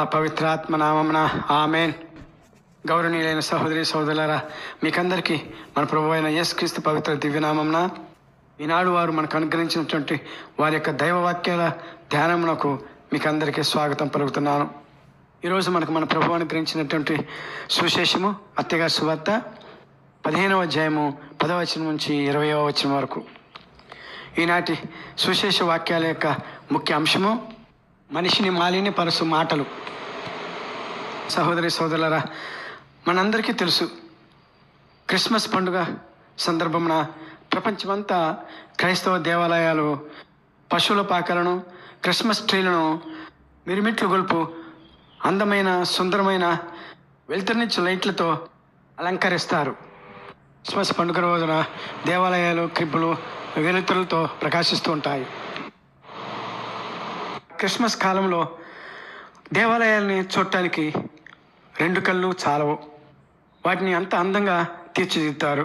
ఆ పవిత్రాత్మ నామమున ఆమెన్. గౌరవనీయులైన సహోదరి సహోదరులారా, మీకందరికీ మన ప్రభు అయిన యేసుక్రీస్తు పవిత్ర దివ్యనామమున ఈనాడు వారు మనకు అనుగ్రహించినటువంటి వారి యొక్క దైవవాక్యాల ధ్యానమునకు మీకందరికీ స్వాగతం పలుకుతున్నాను. ఈరోజు మనకు మన ప్రభు అనుగ్రహించినటువంటి సువిశేషము మత్తయి సువార్త 15వ అధ్యాయము 10వ వచనం నుంచి 20వ వచనం వరకు. ఈనాటి సువిశేష వాక్యాల యొక్క ముఖ్య అంశము మనిషిని మాలిన్యపరుచు మాటలు. సహోదరి సహోదరులారా, మనందరికీ తెలుసు, క్రిస్మస్ పండుగ సందర్భమున ప్రపంచమంతా క్రైస్తవ దేవాలయాలు పశువుల పాకలను, క్రిస్మస్ ట్రీలను మిరుమిట్లు గొలుపు అందమైన సుందరమైన వెలుతురునిచ్చు లైట్లతో అలంకరిస్తారు. క్రిస్మస్ పండుగ రోజున దేవాలయాలు క్రిబ్బులు వెలుతురులతో ప్రకాశిస్తూ ఉంటాయి. క్రిస్మస్ కాలంలో దేవాలయాల్ని చూడటానికి 2 కళ్ళు చాలవు. వాటిని అంత అందంగా తీర్చిదిద్దుతారు.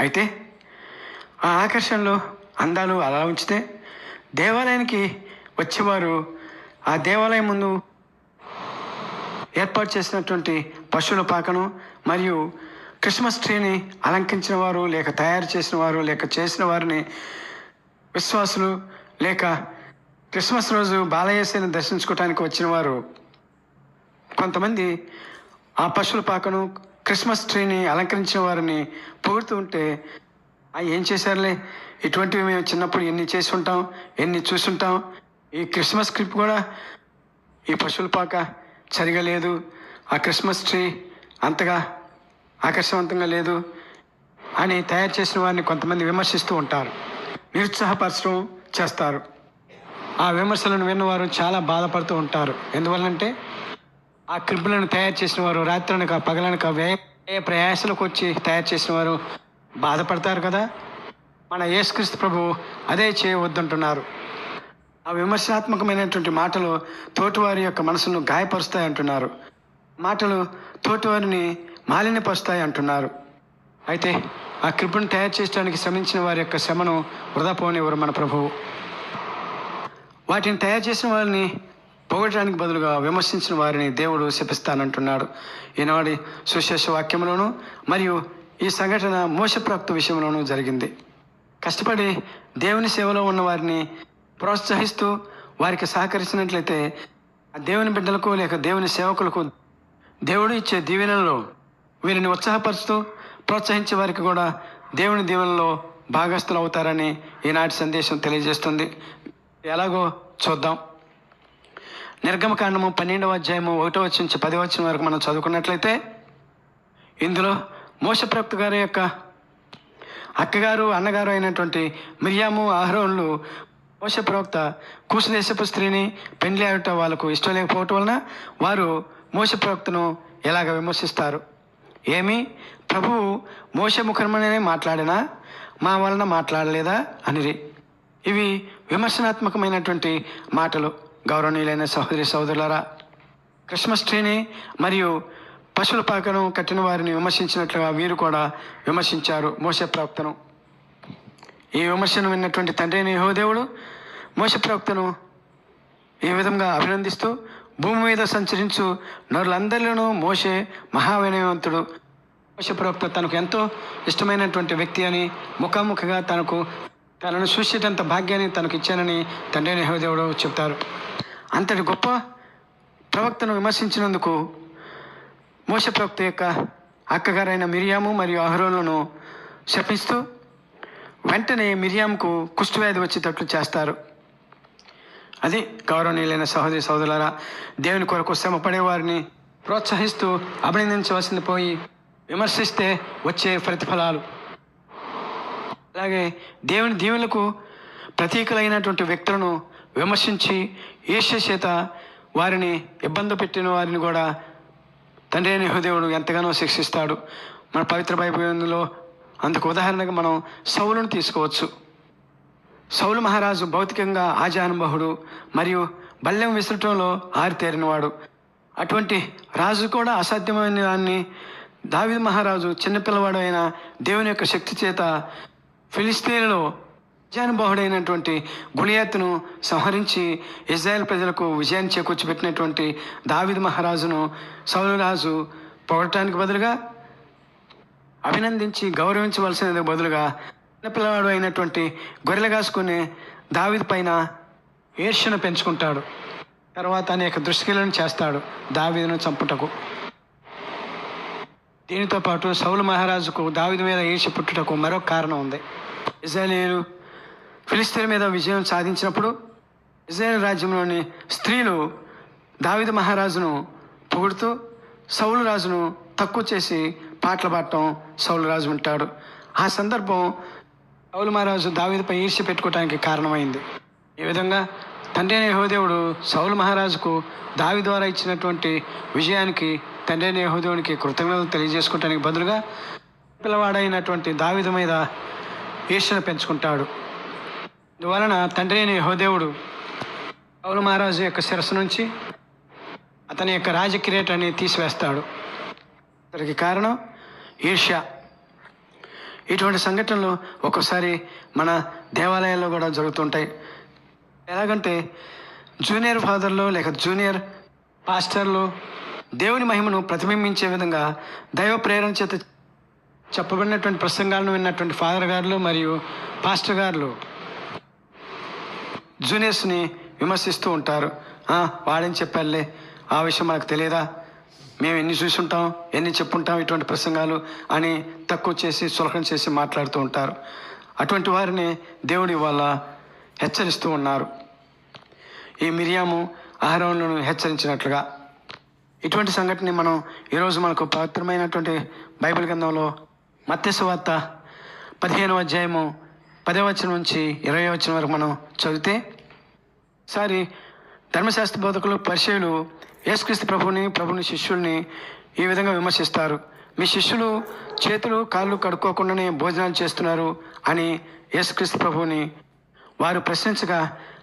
అయితే ఆ ఆకర్షణలు అందాలు అలా ఉంచితే దేవాలయానికి వచ్చేవారు ఆ దేవాలయం ముందు ఏర్పాటు చేసినటువంటి పశువుల పాకను మరియు క్రిస్మస్ ట్రీని అలంకరించిన వారు లేక తయారు చేసిన వారు లేక చేసిన వారిని విశ్వాసులు లేక క్రిస్మస్ రోజు బాలయేసుని దర్శించుకోవటానికి వచ్చిన వారు కొంతమంది ఆ పశువుల పాకను క్రిస్మస్ ట్రీని అలంకరించిన వారిని పొగుడుతూ ఉంటే ఏం చేశారులే, ఇటువంటివి మేము చిన్నప్పుడు ఎన్ని చేసి ఉంటాం, ఎన్ని చూసుంటాం, ఈ క్రిస్మస్ క్లిప్ కూడా ఈ పశువుల పాక సరిగా లేదు, ఆ క్రిస్మస్ ట్రీ అంతగా ఆకర్షవంతంగా లేదు అని తయారు చేసిన వారిని కొంతమంది విమర్శిస్తూ ఉంటారు, నిరుత్సాహపరచడం చేస్తారు. ఆ విమర్శలను విన్నవారు చాలా బాధపడుతూ ఉంటారు. ఎందువల్లంటే ఆ క్రిబ్బులను తయారు చేసిన వారు రాత్రనక పగలనక వ్యయ ప్రయాసలకు వచ్చి తయారు చేసిన వారు బాధపడతారు కదా. మన యేసుక్రీస్తు ప్రభు అదే చేయవద్దంటున్నారు. ఆ విమర్శనాత్మకమైనటువంటి మాటలు తోటివారి యొక్క మనసును గాయపరుస్తాయి అంటున్నారు. మాటలు తోటివారిని మాలిన్యపరుస్తాయి అంటున్నారు. అయితే ఆ క్రిబ్బును తయారు చేయడానికి శ్రమించిన వారి యొక్క శ్రమను వృధా పోనివ్వరు మన ప్రభువు. వాటిని తయారు చేసిన వారిని పొగడడానికి బదులుగా విమర్శించిన వారిని దేవుడు శపిస్తానంటున్నాడు. ఈనాటి సుశేష వాక్యంలోనూ మరియు ఈ సంఘటన మోషే ప్రవక్త విషయంలోనూ జరిగింది. కష్టపడి దేవుని సేవలో ఉన్న వారిని ప్రోత్సహిస్తూ వారికి సహకరించినట్లయితే ఆ దేవుని బిడ్డలకు లేక దేవుని సేవకులకు దేవుడు ఇచ్చే దీవెనలలో వీరిని ఉత్సాహపరుస్తూ ప్రోత్సహించే వారికి కూడా దేవుని దీవెనలో భాగస్థులు అవుతారని ఈనాటి సందేశం తెలియజేస్తుంది. ఎలాగో చూద్దాం. నిర్గమకాండము 12వ అధ్యాయము 1వ వచనం నుంచి 10వ వచనం వరకు మనం చదువుకున్నట్లయితే ఇందులో మోషే ప్రవక్త గారి యొక్క అక్కగారు అన్నగారు అయినటువంటి మిర్యాము అహరోనులు మోషే ప్రవక్త కూషు దేశపు స్త్రీని పెండ్లి ఆడటం వాళ్ళకు ఇష్టం లేకపోవటం వలన వారు మోషే ప్రవక్తను ఎలాగ విమర్శిస్తారు. ఏమి, ప్రభువు మోషే ముఖమనే మాట్లాడినా మా వలన మాట్లాడలేదా అనిరి. ఇవి విమర్శనాత్మకమైనటువంటి మాటలు. గౌరవనీయులైన సహోదరి సహోదరులారా, క్రిస్మస్ ట్రీని మరియు పశువుల పాకను కట్టిన వారిని విమర్శించినట్లుగా వీరు కూడా విమర్శించారు మోషే ప్రవక్తను. ఈ విమర్శను విన్నటువంటి తండ్రి అయిన యెహోవా దేవుడు మోషే ప్రవక్తను ఈ విధంగా అభినందిస్తూ, భూమి మీద సంచరించు నరులందరిలోనూ మోషే మహావినయవంతుడు. మోషే ప్రవక్త తనకు ఎంతో ఇష్టమైనటువంటి వ్యక్తి అని ముఖాముఖిగా తనను చూసేటంత భాగ్యాన్ని తనకు ఇచ్చానని తండ్రి అయిన యెహోవా దేవుడు చెప్తారు. అంతటి గొప్ప ప్రవక్తను విమర్శించినందుకు మోషే ప్రవక్త యొక్క అక్కగారైన మిరియాము మరియు అహరోనులను శపిస్తూ వెంటనే మిరియాముకు కుష్ఠవ్యాధి వచ్చేటట్లు చేస్తారు. అది గౌరవనీయులైన సహోదరి సహోదరులారా, దేవుని కొరకు శ్రమ పడేవారిని ప్రోత్సహిస్తూ అభినందించవలసింది పోయి విమర్శిస్తే వచ్చే ప్రతిఫలాలు. అలాగే దేవుని దీవెనలకు ప్రతీకలైనటువంటి వ్యక్తులను విమర్శించి ఈర్ష్య చేత వారిని ఇబ్బంది పెట్టిన వారిని కూడా తండ్రి అయిన యెహోవా దేవుడు ఎంతగానో శిక్షిస్తాడు. మన పవిత్ర బైబిల్లో అందుకు ఉదాహరణగా మనం సౌలును తీసుకోవచ్చు. సౌలు మహారాజు భౌతికంగా ఆజానుభవుడు మరియు బల్లెం విసరటంలో ఆరితేరినవాడు. అటువంటి రాజు కూడా అసాధ్యమైన దాన్ని దావీదు మహారాజు చిన్నపిల్లవాడు అయిన దేవుని యొక్క శక్తి చేత ఫిలిస్తీన్లలో విజయానుభావుడైనటువంటి గుళియాతును సంహరించి ఇజ్రాయెల్ ప్రజలకు విజయాన్ని చేకూర్చిపెట్టినటువంటి దావీదు మహారాజును సౌలు రాజు పొగడటానికి బదులుగా అభినందించి గౌరవించవలసినది బదులుగా పిల్లవాడు అయినటువంటి గొర్రెలు కాసుకుని దావీదు పైన ఈర్ష్యను పెంచుకుంటాడు. తర్వాత అనేక దుష్క్రియలను చేస్తాడు దావీదును చంపుటకు. దీనితో పాటు సౌలు మహారాజుకు దావీదు మీద ఈర్ష్య పుట్టుటకు మరొక కారణం ఉంది. ఇజ్రాయేలీయులు ఫిలిస్తీన్ల మీద విజయం సాధించినప్పుడు ఇజ్రాయేల్ రాజ్యంలోని స్త్రీలు దావీదు మహారాజును పొగుడుతూ సౌలు రాజును తక్కువ చేసి పాటలు పాడటం సౌలు రాజు వింటాడు. ఆ సందర్భం సౌలు మహారాజు దావీదుపై ఈర్ష్య పెట్టుకోవడానికి కారణమైంది. ఈ విధంగా తండ్రి అయిన యెహోవాదేవుడు సౌలు మహారాజుకు దావీదు ద్వారా ఇచ్చినటువంటి విజయానికి తండ్రి అయిన యెహోవాదేవునికి కృతజ్ఞతలు తెలియజేసుకోవడానికి బదులుగా పిల్లవాడైనటువంటి దావీదు మీద ఈర్ష్యను పెంచుకుంటాడు. అందువలన తండ్రి అయిన యెహోవాదేవుడు సౌలు మహారాజు యొక్క శిరస్సు నుంచి అతని యొక్క రాజకిరీటాన్ని తీసివేస్తాడు. దానికి కారణం ఈర్ష్య. ఇటువంటి సంఘటనలు ఒక్కోసారి మన దేవాలయాల్లో కూడా జరుగుతుంటాయి. ఎలాగంటే జూనియర్ ఫాదర్లు లేక జూనియర్ పాస్టర్లు దేవుని మహిమను ప్రతిబింబించే విధంగా దైవ ప్రేరణ చేత చెప్పబడినటువంటి ప్రసంగాలను విన్నటువంటి ఫాదర్ గారులు మరియు పాస్టర్ గారులు జూనియర్స్ని విమర్శిస్తూ ఉంటారు. వాడని చెప్పాలే, ఆ విషయం మనకు తెలియదా, మేము ఎన్ని చూసుంటాం, ఎన్ని చెప్పుంటాం ఇటువంటి ప్రసంగాలు అని తక్కువ చేసి సులకం చేసి మాట్లాడుతూ ఉంటారు. అటువంటి వారిని దేవుడు ఇవాళ హెచ్చరిస్తూ ఉన్నారు. ఈ మిరియాము అహరోనులను హెచ్చరించినట్లుగా ఇటువంటి సంఘటన మనం ఈరోజు మనకు పవిత్రమైనటువంటి బైబిల్ గ్రంథంలో మత్తయి సువార్త 15వ అధ్యాయము 10వ వచనం నుంచి 20వ వచనం వరకు మనం చదివితే, ఒకసారి ధర్మశాస్త్ర బోధకులు పరిచయులు యేసుక్రీస్తు ప్రభుని శిష్యుల్ని ఈ విధంగా విమర్శిస్తారు. మీ శిష్యులు చేతులు కాళ్ళు కడుక్కోకుండానే భోజనాలు చేస్తున్నారు అని యేసుక్రీస్తు ప్రభువుని వారు ప్రశ్నించగా,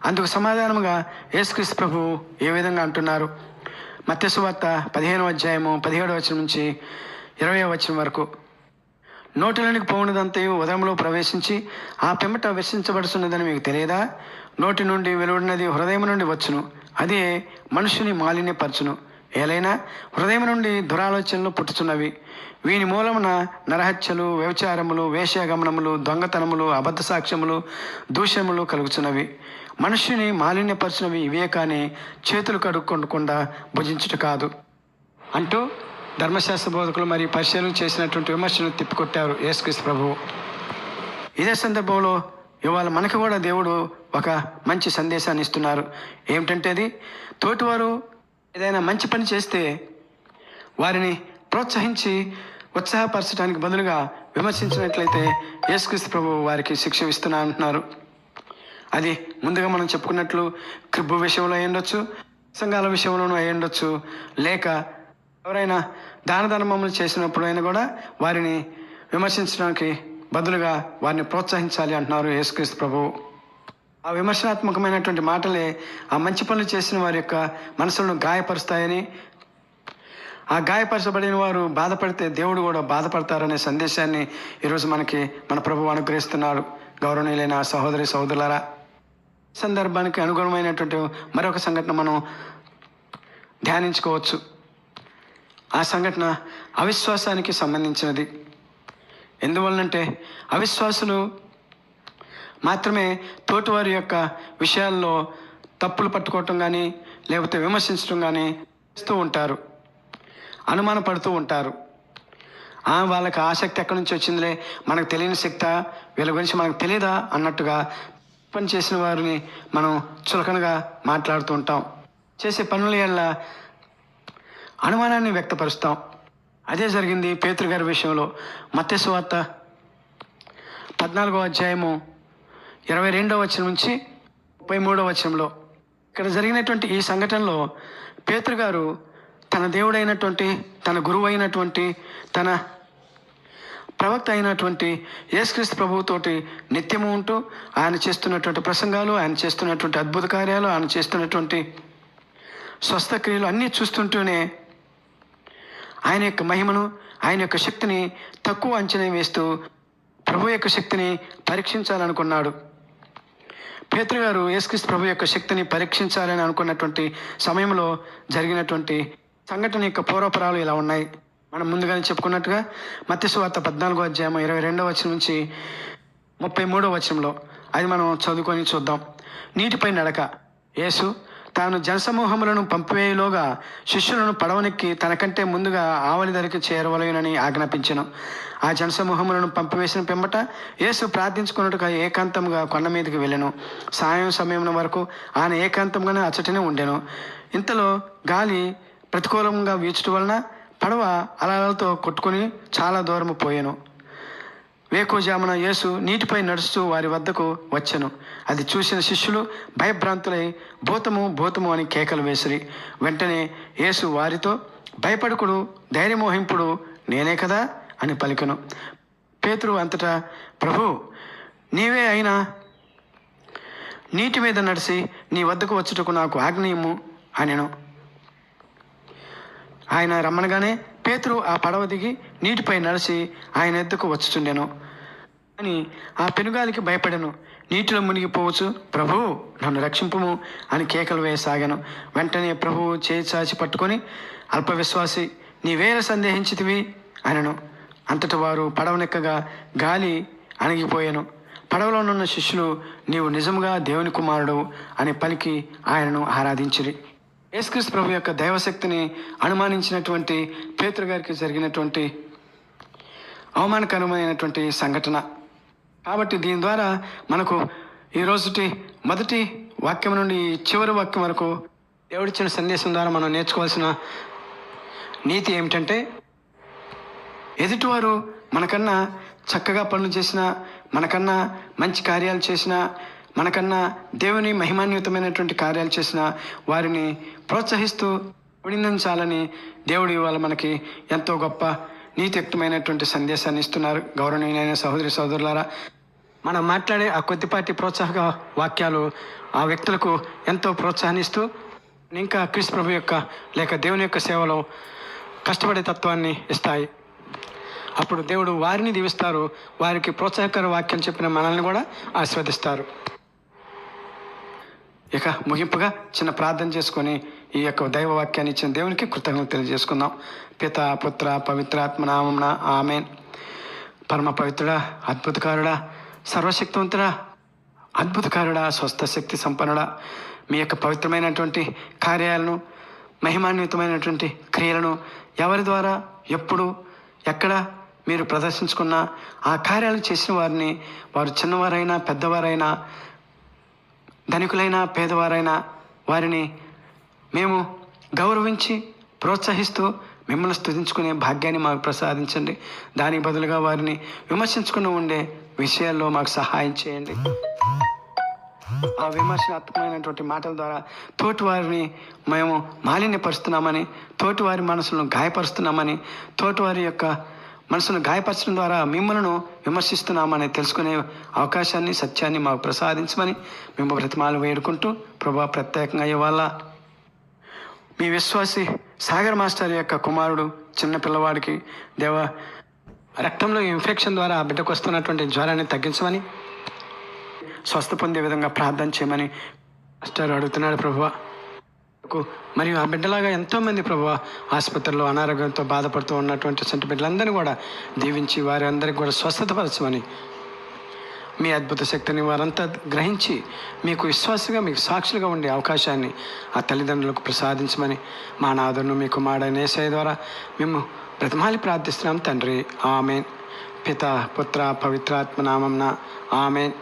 అందుకు సమాధానముగా యేసుక్రీస్తు ప్రభువు ఏ విధంగా అంటున్నారు. మత్తయి సువార్త 15వ అధ్యాయము 17వ వచనం నుంచి 20వ వచనం వరకు, నోటిలోనికి పోవునదంతయు ఉదయంలో ప్రవేశించి ఆ పిమ్మట వెచ్చించబడుతున్నదని మీకు తెలియదా? నోటి నుండి వెలువడినది హృదయం నుండి వచ్చును, అదే మనుషుని మాలిన్యపరచును. ఏలైనా హృదయం నుండి దురాలోచనలు పుట్టుచున్నవి, వీని మూలమున నరహత్యలు, వ్యభిచారములు, వేశ్యాగమనములు, దొంగతనములు, అబద్ధ సాక్ష్యములు, దూషములు కలుగుచున్నవి. మనుష్యుని మాలిన్యపరచునవి ఇవే కానీ చేతులు కడుక్కొనకుండా భుజించుట కాదు అంటూ ధర్మశాస్త్ర బోధకులు మరియు పరిచయులు చేసినటువంటి విమర్శను తిప్పికొట్టారు యేసుక్రీస్తు ప్రభువు. ఇదే సందర్భంలో ఇవాళ మనకు కూడా దేవుడు ఒక మంచి సందేశాన్ని ఇస్తున్నారు. ఏమిటంటే అది, తోటివారు ఏదైనా మంచి పని చేస్తే వారిని ప్రోత్సహించి ఉత్సాహపరచడానికి బదులుగా విమర్శించినట్లయితే యేసుక్రీస్తు ప్రభువు వారికి శిక్ష ఇస్తున్నా అంటున్నారు. అది ముందుగా మనం చెప్పుకున్నట్లు క్రిబ్బు విషయంలో అయి ఉండొచ్చు, సంఘాల విషయంలోనూ అయి ఉండొచ్చు, లేక ఎవరైనా దాన ధర్మములు చేసినప్పుడైనా కూడా వారిని విమర్శించడానికి బదులుగా వారిని ప్రోత్సహించాలి అంటున్నారు యేసుక్రీస్తు ప్రభువు. ఆ విమర్శనాత్మకమైనటువంటి మాటలే ఆ మంచి పనులు చేసిన వారి యొక్క మనసులను గాయపరుస్తాయని, ఆ గాయపరచబడిన వారు బాధపడితే దేవుడు కూడా బాధపడతారనే సందేశాన్ని ఈరోజు మనకి మన ప్రభువు అనుగ్రహిస్తున్నారు. గౌరవనీయులైన సహోదరి సహోదరులారా, సందర్భానికి అనుగుణమైనటువంటి మరొక సంఘటన మనం ధ్యానించుకోవచ్చు. ఆ సంఘటన అవిశ్వాసానికి సంబంధించినది. ఎందువలనంటే అవిశ్వాసులు మాత్రమే తోటివారి యొక్క విషయాల్లో తప్పులు పట్టుకోవటం కానీ లేకపోతే విమర్శించడం కానీ చేస్తూ ఉంటారు, అనుమానపడుతూ ఉంటారు. వాళ్ళకి ఆసక్తి ఎక్కడి నుంచి వచ్చిందిలే, మనకు తెలియని శక్తి, వీళ్ళ గురించి మనకు తెలియదా అన్నట్టుగా పని చేసిన వారిని మనం చులకనగా మాట్లాడుతూ ఉంటాం. చేసే పనుల వల్ల అనుమానాన్ని వ్యక్తపరుస్తాం. అదే జరిగింది పేతురు గారి విషయంలో. మత్తయి సువార్త 14వ అధ్యాయము 22వ వచనం నుంచి 33వ వచనంలో ఇక్కడ జరిగినటువంటి ఈ సంఘటనలో పేతురు గారు తన దేవుడైనటువంటి, తన గురువు అయినటువంటి, తన ప్రవక్త అయినటువంటి యేసుక్రీస్తు ప్రభువుతోటి నిత్యము ఉంటూ ఆయన చేస్తున్నటువంటి ప్రసంగాలు, ఆయన చేస్తున్నటువంటి అద్భుత కార్యాలు, ఆయన చేస్తున్నటువంటి స్వస్థ క్రియలు అన్నీ చూస్తుంటూనే ఆయన యొక్క మహిమను, ఆయన యొక్క శక్తిని తక్కువ అంచనా వేస్తూ ప్రభు యొక్క శక్తిని పరీక్షించాలనుకున్నాడు. పేతురు గారు యేసుక్రీస్తు ప్రభు యొక్క శక్తిని పరీక్షించాలని అనుకున్నటువంటి సమయంలో జరిగినటువంటి సంఘటన యొక్క పూర్వపరాలు ఇలా ఉన్నాయి. మనం ముందుగానే చెప్పుకున్నట్టుగా మత్తయి సువార్త 14వ అధ్యాయం 22వ వచనం నుంచి 33వ వచనంలో అది మనం చదువుకొని చూద్దాం. నీటిపై నడక. యేసు తాను జనసమూహములను పంపివేయలోగా శిష్యులను పడవనెక్కి తనకంటే ముందుగా ఆవలి ధరికి చేరవలయునని ఆజ్ఞాపించెను. ఆ జనసమూహములను పంపివేసిన పిమ్మట యేసు ప్రార్థించుకున్నట్టుగా ఏకాంతంగా కొండ మీదకి వెళ్ళెను. సాయం సమయం వరకు ఆయన ఏకాంతంగానే అచ్చటనే ఉండెను. ఇంతలో గాలి ప్రతికూలంగా వీచడం వలన పడవ అలలతో కొట్టుకొని చాలా దూరము పోయెను. వేకువజామున యేసు నీటిపై నడుస్తూ వారి వద్దకు వచ్చెను. అది చూసిన శిష్యులు భయభ్రాంతులై భూతము భూతము అని కేకలు వేసిరి. వెంటనే యేసు వారితో, భయపడకుడు, ధైర్యమోహింపుడు, నేనే కదా అని పలికెను. పేతురు అంతటా, ప్రభు, నీవే అయినా నీటి మీద నడిచి నీ వద్దకు వచ్చుటకు నాకు ఆజ్ఞయము అనెను. ఆయన రమ్మనగానే పేతురు ఆ పడవ దిగి నీటిపై నడిచి ఆయన ఎద్దుకు వచ్చుచుండెను. అని ఆ పెనుగాలికి భయపడెను. నీటిలో మునిగిపోవచ్చు, ప్రభు నన్ను రక్షింపుము అని కేకలు వేయసాగాను. వెంటనే ప్రభువు చేయి చాచి పట్టుకొని, అల్ప విశ్వాసి, నీవేర సందేహించితివి అనెను. అంతటి వారు పడవనెక్కగా గాలి అణిగిపోయాను. పడవలోనున్న శిష్యులు, నీవు నిజముగా దేవుని కుమారుడు అని పలికి ఆయనను ఆరాధించిరి. యేసుక్రీస్తు ప్రభు యొక్క దైవశక్తిని అనుమానించినటువంటి పేతురు గారికి జరిగినటువంటి అవమానకరమైనటువంటి సంఘటన. కాబట్టి దీని ద్వారా మనకు ఈ రోజుటి మొదటి వాక్యం నుండి చివరి వాక్యం వరకు దేవుడిచ్చిన సందేశం ద్వారా మనం నేర్చుకోవాల్సిన నీతి ఏమిటంటే, ఎదుటివారు మనకన్నా చక్కగా పనులు చేసినా, మనకన్నా మంచి కార్యాలు చేసినా, మనకన్నా దేవుని మహిమాన్వితమైనటువంటి కార్యాలు చేసిన వారిని ప్రోత్సహిస్తూ అభినందించాలని దేవుడు ఇవాళ మనకి ఎంతో గొప్ప నీతియుక్తమైనటువంటి సందేశాన్ని ఇస్తున్నారు. గౌరవనీయులైన సహోదరి సహోదరులారా, మనం మాట్లాడే ఆ కొద్దిపాటి ప్రోత్సాహక వాక్యాలు ఆ వ్యక్తులకు ఎంతో ప్రోత్సాహాన్నిస్తూ ఇంకా క్రీస్తు ప్రభు యొక్క లేక దేవుని యొక్క సేవలో కష్టపడే తత్వాన్ని ఇస్తాయి. అప్పుడు దేవుడు వారిని దీవిస్తారు, వారికి ప్రోత్సాహకర వాక్యం చెప్పిన మనల్ని కూడా ఆశీర్వదిస్తారు. ఇక ముగింపుగా చిన్న ప్రార్థన చేసుకొని ఈ యొక్క దైవ వాక్యాన్ని ఇచ్చిన దేవునికి కృతజ్ఞతలు తెలియజేసుకుందాం. పిత, పుత్ర, పవిత్రాత్మ నామమున ఆమేన్. పరమ పవిత్రుడా, అద్భుతకారుడా, సర్వశక్తివంతుడా, అద్భుతకారుడా, స్వస్థ శక్తి సంపన్నుడా, మీ యొక్క పవిత్రమైనటువంటి కార్యాలను, మహిమాన్వితమైనటువంటి క్రియలను ఎవరి ద్వారా ఎప్పుడు ఎక్కడ మీరు ప్రదర్శించుకున్న ఆ కార్యాలు చేసిన వారిని, వారు చిన్నవారైనా పెద్దవారైనా, ధనికులైనా పేదవారైనా, వారిని మేము గౌరవించి ప్రోత్సహిస్తూ మిమ్మల్ని స్తుతించుకునే భాగ్యాన్ని మాకు ప్రసాదించండి. దానికి బదులుగా వారిని విమర్శించుకుని ఉండే విషయాల్లో మాకు సహాయం చేయండి. ఆ విమర్శనాత్మకమైనటువంటి మాటల ద్వారా తోటి వారిని మేము మాలిన్యపరుస్తున్నామని, తోటి వారి మనసులను గాయపరుస్తున్నామని, తోటి వారి యొక్క మనసును గాయపరచడం ద్వారా మిమ్మల్ని విమర్శిస్తున్నామని తెలుసుకునే అవకాశాన్ని, సత్యాన్ని మాకు ప్రసాదించమని మేము బ్రతిమాలు వేడుకుంటూ, ప్రభా, ప్రత్యేకంగా ఇవాళ మీ విశ్వాసి సాగర్ మాస్టర్ యొక్క కుమారుడు చిన్న పిల్లవాడికి దేవ రక్తంలో ఇన్ఫెక్షన్ ద్వారా ఆ బిడ్డకు వస్తున్నటువంటి జ్వరాన్ని తగ్గించమని, స్వస్థ పొందే విధంగా ప్రార్థన చేయమని మాస్టర్ అడుగుతున్నాడు ప్రభువా. మరియు ఆ బిడ్డలాగా ఎంతోమంది ప్రభువా ఆసుపత్రిలో అనారోగ్యంతో బాధపడుతూ ఉన్నటువంటి సంటి బిడ్డలందరినీ కూడా దీవించి వారి అందరికీ కూడా స్వస్థతపరచమని, మీ అద్భుత శక్తిని వారంతా గ్రహించి మీకు విశ్వాసంగా, మీకు సాక్షులుగా ఉండే అవకాశాన్ని ఆ తల్లిదండ్రులకు ప్రసాదించమని మా నాదును మీ కుమారుడైన యేసయ్య ద్వారా మేము బ్రతిమాలి ప్రార్థిస్తున్నాం తండ్రి. ఆమేన్. పిత, పుత్ర, పవిత్రాత్మ నామమున ఆమేన్.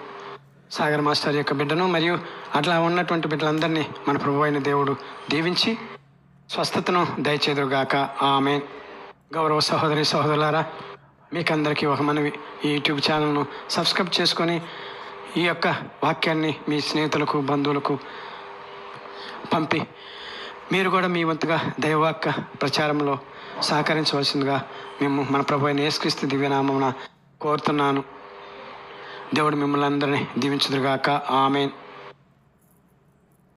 సాగర్ మాస్టర్ యొక్క బిడ్డను మరియు అట్లా ఉన్నటువంటి బిడ్డలందరినీ మన ప్రభు అయిన దేవుడు దీవించి స్వస్థతను దయచేదురుగాక. ఆమేన్. గౌరవ సహోదరి సహోదరులారా, మీకందరికీ ఒక మనవి, ఈ యూట్యూబ్ ఛానల్ను సబ్స్క్రైబ్ చేసుకొని ఈ యొక్క వాక్యాన్ని మీ స్నేహితులకు, బంధువులకు పంపి మీరు కూడా మీ వంతుగా దైవవాక్య ప్రచారంలో సహకరించవలసిందిగా మేము మన ప్రభు అయిన యేసుక్రీస్తు దివ్యనామమున కోరుతున్నాను. దేవుడు మిమ్మల్ని అందరినీ దీవించుదురుగాక. ఆమేన్.